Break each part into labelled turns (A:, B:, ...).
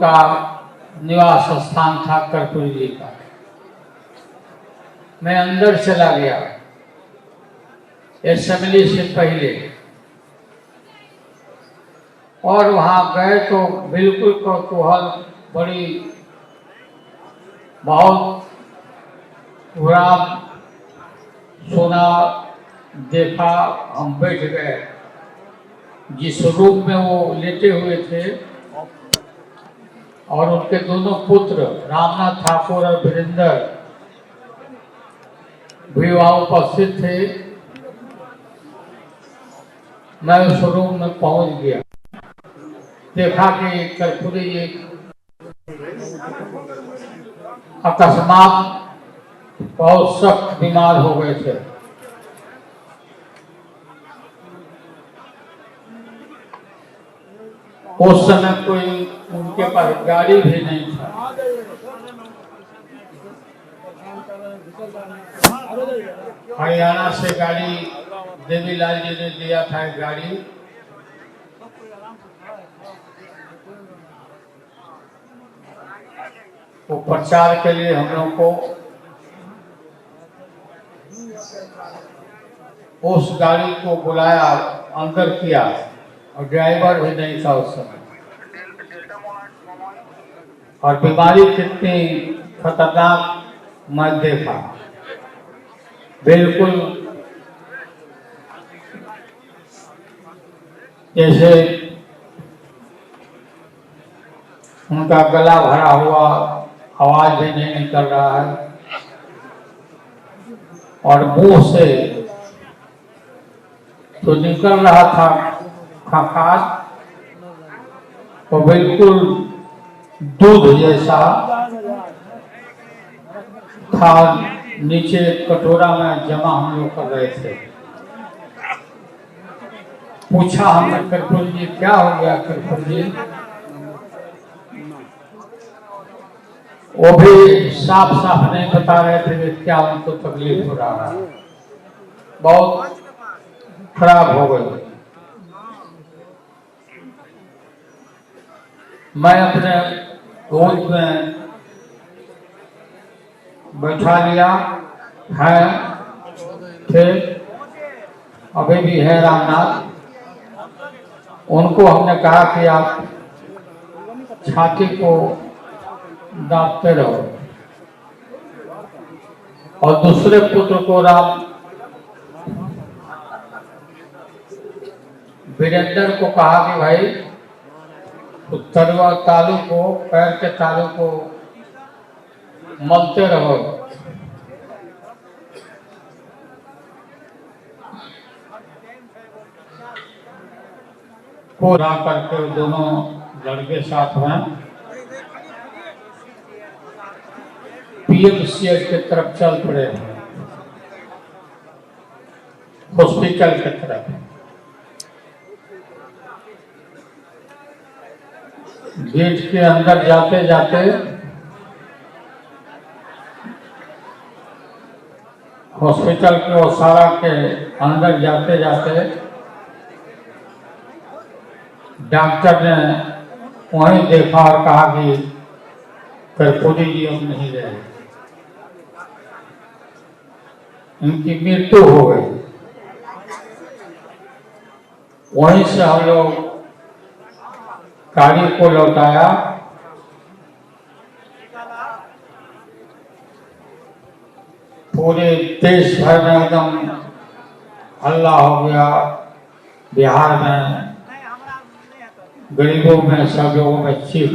A: उनका निवास स्थान था कर्पूरी जी का। मैं अंदर चला गया असेंबली से पहले, और वहां गए तो बिल्कुल कौतूहल, बड़ी बहुत पूरा सुना, देखा। हम बैठ गए जिस रूम में वो लेटे हुए थे, और उनके दोनों पुत्र रामनाथ ठाकुर और वीरेंद्र भी वहां उपस्थित थे। मैं उस रूम में पहुंच गया, देखा कि कर्पूरी जी अकस्मात बहुत सख्त बीमार हो गए थे। उस समय कोई उनके पास गाड़ी भी नहीं था। हरियाणा से गाड़ी देवीलाल जी ने दिया था, एक गाड़ी। वो प्रचार के लिए हम लोग को उस गाड़ी को बुलाया, अंदर किया, और ड्राइवर भी नहीं था उस समय। और बीमारी कितनी खतरनाक मैं देखा, बिल्कुल जैसे उनका गला भरा हुआ, आवाज भी नहीं निकल रहा है, और मुंह से तो निकल रहा था खखास, तो बिल्कुल दूध जैसा था, नीचे कटोरा में जमा हम लोग कर रहे थे। पूछा हमने, कर्पूरी जी क्या हो गया कर्पूरी जी? वो भी साफ साफ नहीं बता रहे थे कि क्या उनको तकलीफ हो रहा है। बहुत खराब हो गई। मैं अपने गोद में बैठा लिया है, थे अभी भी है रामनाथ। उनको हमने कहा कि आप छाती को दाबते रहो, और दूसरे पुत्र को वीरेंद्र को कहा कि भाई तलवा तालू को, पैर के तालू को मलते रहो। पूरा करके दोनों लड़के साथ में पीएमसीएच की तरफ चल पड़े, हॉस्पिटल की तरफ। गेट के अंदर जाते जाते हॉस्पिटल के ओसारा के अंदर जाते जाते डॉक्टर ने वहीं देखा और कहा कि कर्पूरी जी अब नहीं रहे, इनकी मृत्यु हो गई। वहीं से हम लोग गाड़ी को लौटाया। पूरे देश भर में एकदम हल्ला हो गया, बिहार में गरीबों में, सब लोगों में चीख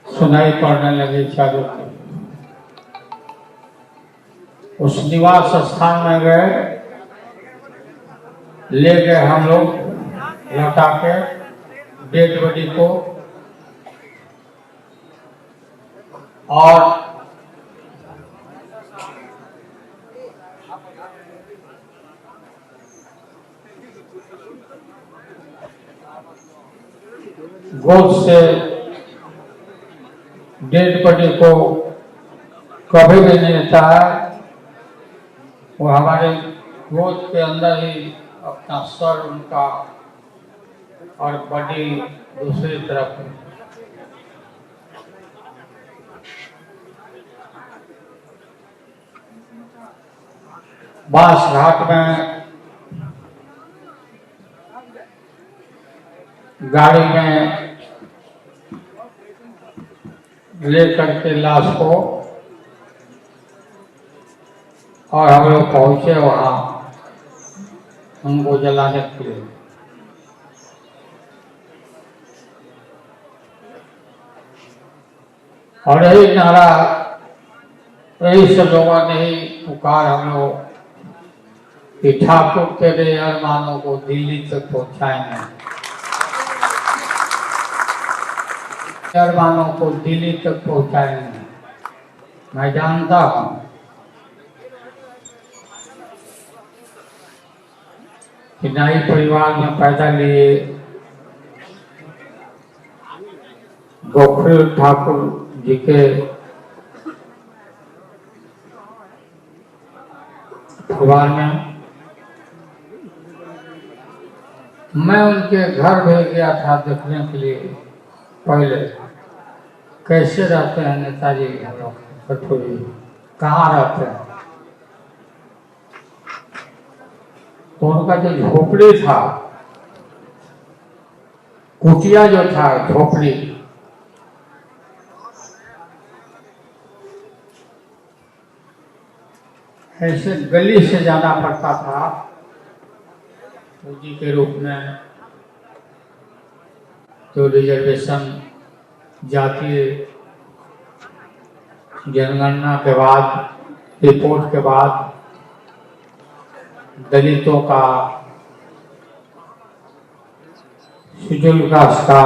A: सुनाई पड़ने लगी चारों तरफ। उस निवास स्थान में गए, ले गए हम लोग लौटा के डेड बॉडी को, और गोद से डेड बॉडी को कभी भी नहीं लेता है, वो हमारे गोद के अंदर ही अपना सर उनका और बॉडी दूसरी तरफ बांस घाट में गाड़ी में लेकर के लाश को और हम लोग पहुंचे वहां उनको जलाने के लिए। और यही नारा, यही सब लोगों ने ही पुकार हम लोग कि ठाकुर तेरे अरमानों को दिल्ली तक पहुंचाएंगे, अरमानों को दिल्ली तक पहुंचाएंगे। मैं जानता हूं कि नाई परिवार में पैदा लिए गोखले ठाकुर जी के परिवार में मैं उनके घर भेज गया था देखने के लिए। पहले कैसे रहते हैं नेताजी हम लोग कठोरी, कहाँ रहते हैं, तो उनका जो झोपड़ी था, कुटिया जो था, झोपड़ी, ऐसे गली से जाना पड़ता था पूंजी के रूप में। तो रिजर्वेशन जातीय जनगणना के बाद, रिपोर्ट के बाद दलितों का, शेड्यूल कास्ट का,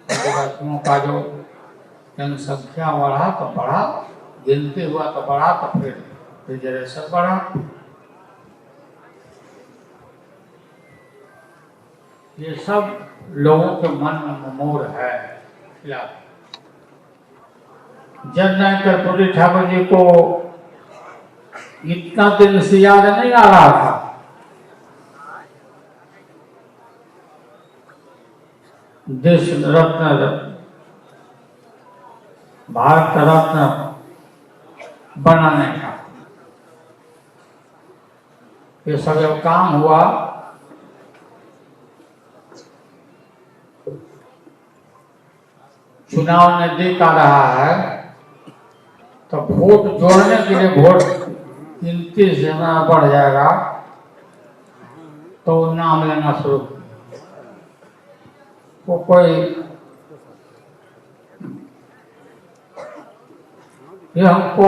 A: आदिवासियों का जो जनसंख्या बढ़ा तो बढ़ा, गिनती हुआ तो बढ़ा, तो फिर रिजर्वेशन बढ़ा। ये सब लोगों के मन में मोर है। जननायक कर्पूरी ठाकुर जी को इतना दिन से याद नहीं आ रहा था। देश रत्न, भारत रत्न बनाने का ये सब जब काम हुआ, चुनाव नजदीक आ रहा है, तो वोट जोड़ने के लिए वोट गिनती से बढ़ जाएगा, तो नाम लेना शुरू। वो कोई ये हमको,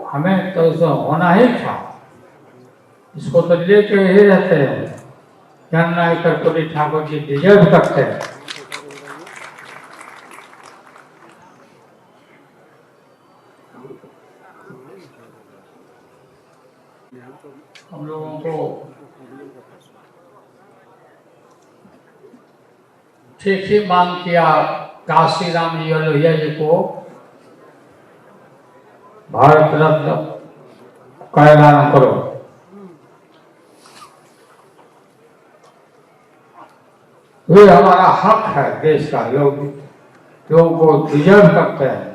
A: हमें तो इसे होना ही था, इसको तो लेके ही रहते हैं। जननायक कर्पूरी ठाकुर जी डिजर्व करते हैं। हम लोगों को ठीक ही मांग किया काशीराम जी और लोहिया जी को भारत रत्न का ऐलान करो। ये हमारा हक है, देश का लोगों को डिजर्व करते हैं।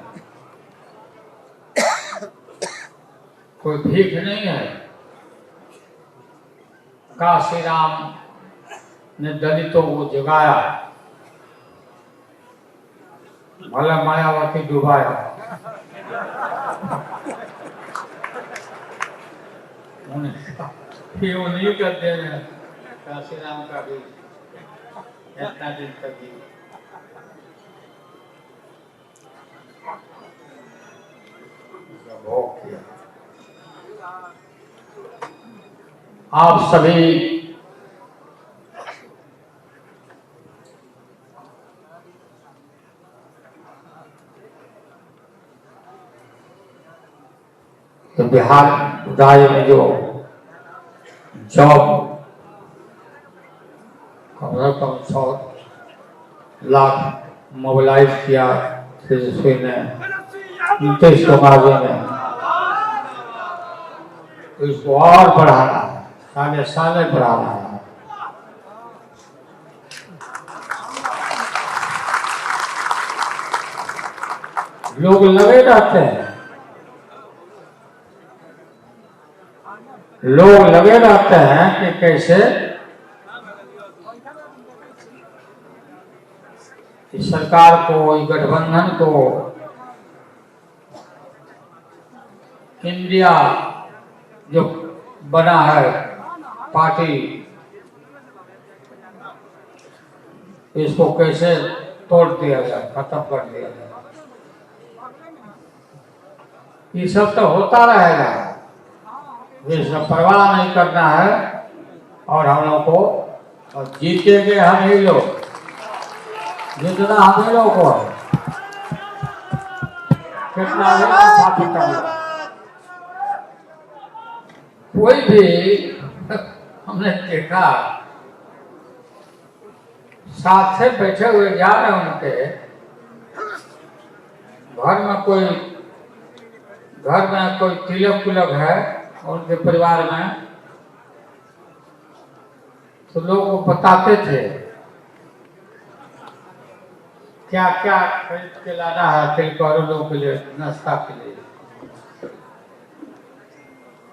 A: कोई भीख नहीं है। काशीराम ने दलितों को जगाया, भला मायावती डुबाया। नहीं करते हैं काशीराम का भी इतना दिन तक ही। भोग किया। आप सभी तो बिहार राज्य में जो जॉब कम से कम 100 लाख मोबिलाइज किया तेजस्वी ने, नीतीश कुमार जी ने, इसको और बढ़ाना है, साले साले बढ़ाना है। लोग लगे रहते हैं, लोग लगे रहते हैं कि कैसे इस सरकार को, इस गठबंधन को, इंडिया जो बना है पार्टी, इसको कैसे तोड़ दिया जाए, खत्म कर दिया जाए। ये सब तो होता रहेगा, इसका परवाह नहीं करना है। और हम लोग को, और जीतेंगे हम ही लोग, जितना हम ही लोग को कितना कोई भी हमने देखा साथ से बैठे हुए जा रहे हैं, उनके घर में कोई तिलक कुलक है उनके परिवार में, तो लोग वो बताते थे क्या क्या खरीद के लाना है तिलकोरों लोगों के लिए, नाश्ता के लिए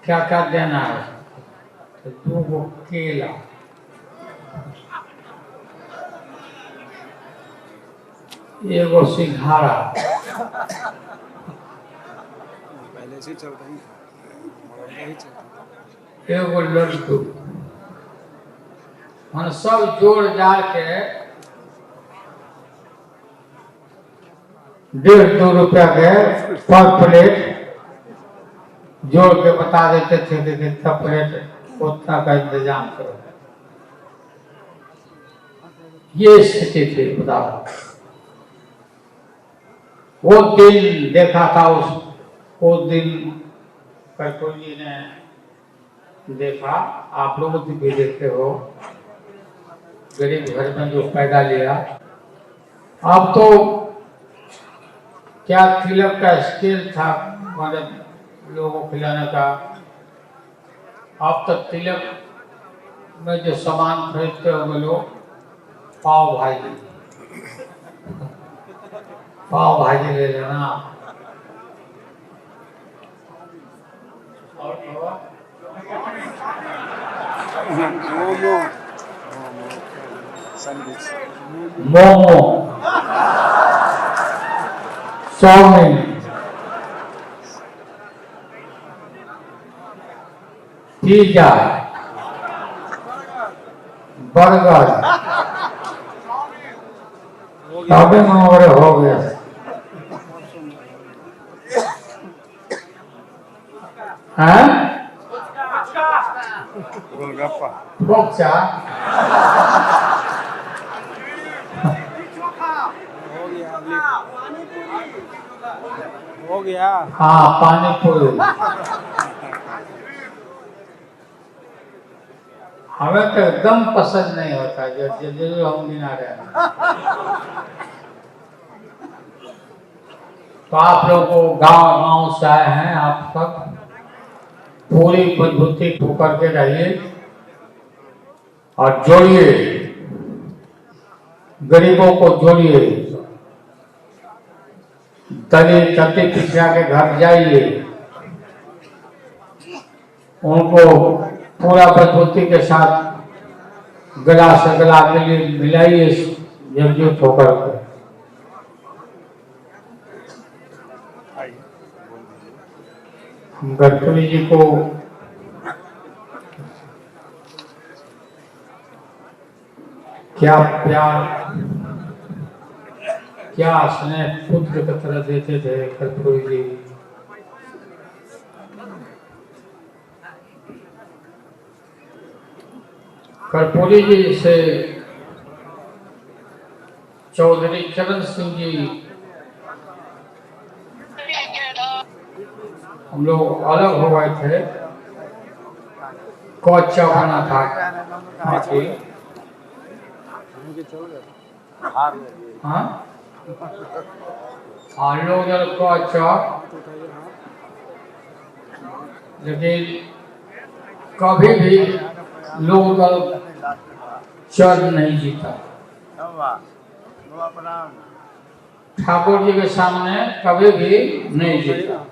A: क्या क्या देना है। तो 2 केला, एगो सिंघाड़ा,
B: पहले से चल रही है,
A: एगो लड्डू, हम सब जोड़ जाड़ के 1.5-2 रुपया के पर प्लेट जोड़ के बता देते थे कि कितना प्लेट उतना का इंतजाम करो। ये स्थिति थी। बताओ, वो दिन देखा था, उस दिन कर्पूरी जी ने देखा, आप लोग भी देखते हो, गरीब घर में जो पैदा लिया। अब तो क्या तिलक का स्केल था मतलब लोगों को खिलाने का, अब तक तिलक में जो सामान खरीदते होंगे लोग, पाव भाजी ले लेना, और momo, chow mein, pizza, burger, shopping वगैरह हो गया। हैं?
B: गोलगप्पा,
A: बोक्सा,
B: हो गया।
A: हाँ, पानी पूरी। हमें तो एकदम पसंद नहीं होता जो हम गिना रहे हैं। तो आप लोग को गांव से आए हैं, आप सब पूरी मजबूती ठोकर के रहिए और जोड़िए, गरीबों को जोड़िए, दलित तबके पिछड़ा के घर जाइए, उनको पूरा मजबूती के साथ गला से गला मिलाइए, एकजुट होकर के। गडकरी जी को क्या प्यार, क्या स्नेह पुत्र की तरह देते थे गडकरी जी। कर्पूरी जी से चौधरी चरण सिंह जी, हम लोग अलग हो गए थे, कच्चा बना था पार्टी। हाँ, लोग कच्चा, लेकिन कभी भी लोग चढ़ नहीं जीता। ठाकुर जी के सामने कभी भी नहीं जीता।